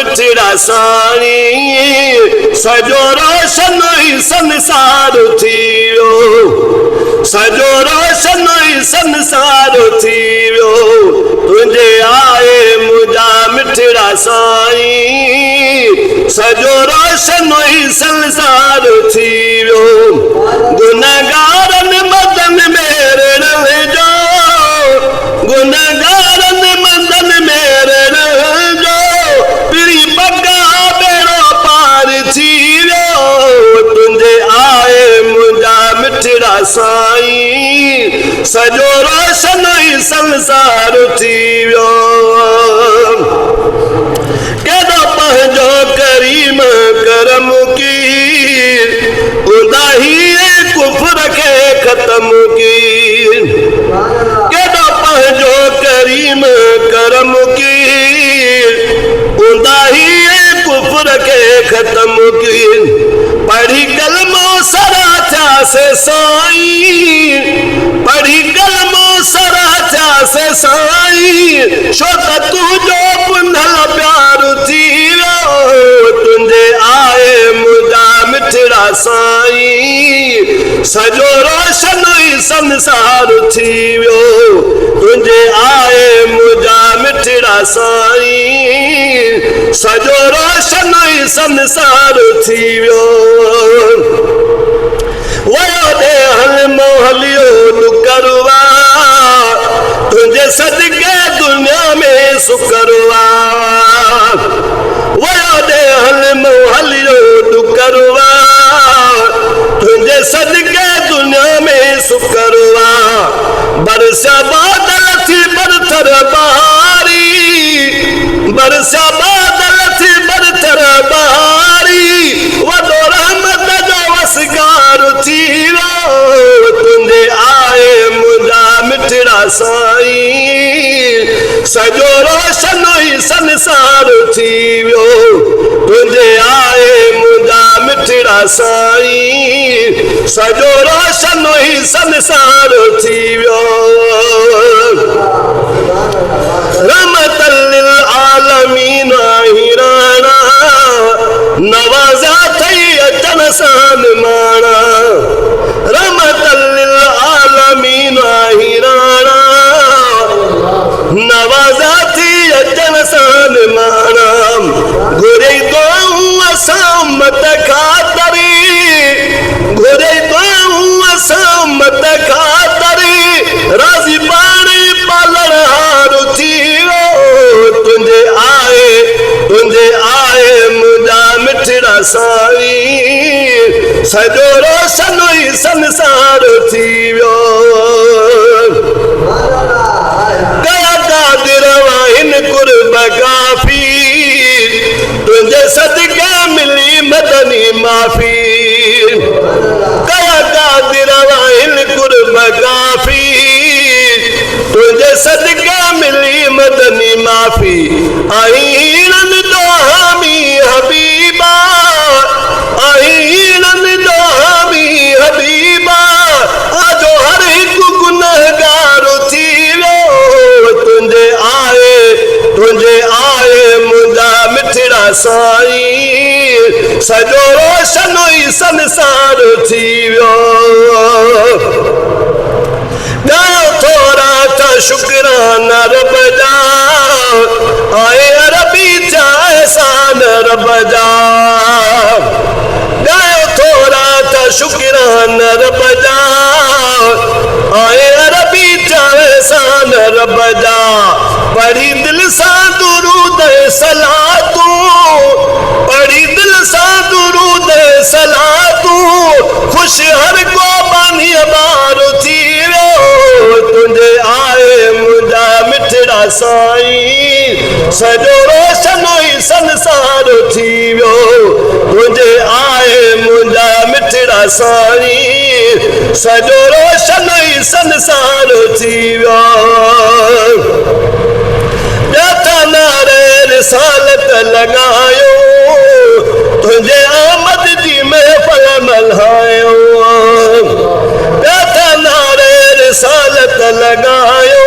मिठड़ा साई सजो रोशन ही संसार थियो सजो रोशन ही संसार थियो तुझे आए मुझा मिठड़ा साई सजो रोशन ही संसार थियो गुनहगारन मदन मेरे रह जो गुनहगारन मदन मेरे रह जो पिरी बगा बेड़ो पार थियो तुझे आए मुझा मिठड़ा साई सजो रोशन ही संसार थियो केदो पंहिंजो करीम करम की उदाही कुफर के खत्म की केदो पंहिंजो करीम करम की उदाही कुफर के खत्म की पढ़ी कलमो सरा था से साई पढ़ी कलमो सरा था से साई छो त तुझो पुंधल प्यार थियो तुझे आए मुझा मिठड़ा साई सजो रोशन ही संसार थियो तुझे आए मुझा मिठड़ा साई सजो रोशन ही संसार थियो वयो दे हल मोहलियो दुकरवा तुझे सदके दुनिया में सुकरवा वयो दे हल मोहलियो दुकरवा तुझे सदके दुनिया में सुकरवा बरसा बादल थी बरतर बहारी बरसा बादल थी बरतर बहारी वदो रहमत जो वसगार थियो तुझे आए मुझा मिठड़ा साई सजो रोशन ही संसार थियो तुझे आए मुझा मिठड़ा साई सजो रोशन ही संसार थियो रहमतल लिल आलमीन ही राणा नवाजा थई अचन सान माणा रहमतल लिल आलमीन ही राणा नवाजा थी अचन सान माणा घुरे तो असामत खातरी घुरे तो असामत खातरी राजी पानी पालण हार थियो तुझे आए मुझा मिठड़ा साई सजो रोशन ही संसार थियो कया कादिर वाहिन कुर्ब काफी तुझे सदके मिली मदनी माफी कया कादिर वाहिन कुर्ब काफी तुझे सदके मिली मदनी माफी आईरन दो हामी हबीबा आईरन दो हामी हबीबा आजो हर एक गुनहगार थियो तुझे आए मुझा मिठड़ा साई सजो रोशन ही संसार थियो गायो थोड़ा था शुक्राना रब जा आए अरबी चाहे सान रब जा गायो थोड़ा था शुक्राना रब जा आए अरबी चाहे सान रब जा पढ़ी दिल सा दुरूद सलातू पढ़ी दिल सा दुरूद सलातू खुश हर को बानी बार थियो तुझे आए मुझा मिठड़ा साई सजो रोशन ही संसार थियो तुझे आए मुझा मिठड़ा साई सजो रोशन ही संसार थियो नारे रिसालत लगायो तुझे आमद जी महफल मल्हायो नारे रिसालत लगायो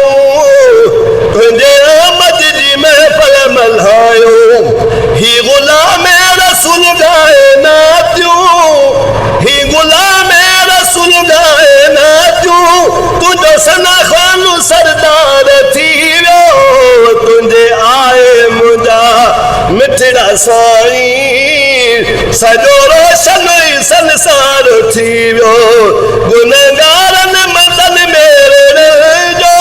तुझे आमद जी महफल मल्हायो ही साईं सॼो रोशन संसार थी वियो गुनहगारनि मदन मेरे जो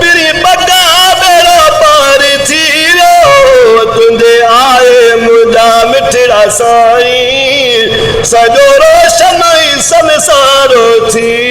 पिरी पगा बेड़ा पार थी वियो तुंहिंजे आए मुंहिंजा मिठड़ा साईं सॼो रोशन संसार थी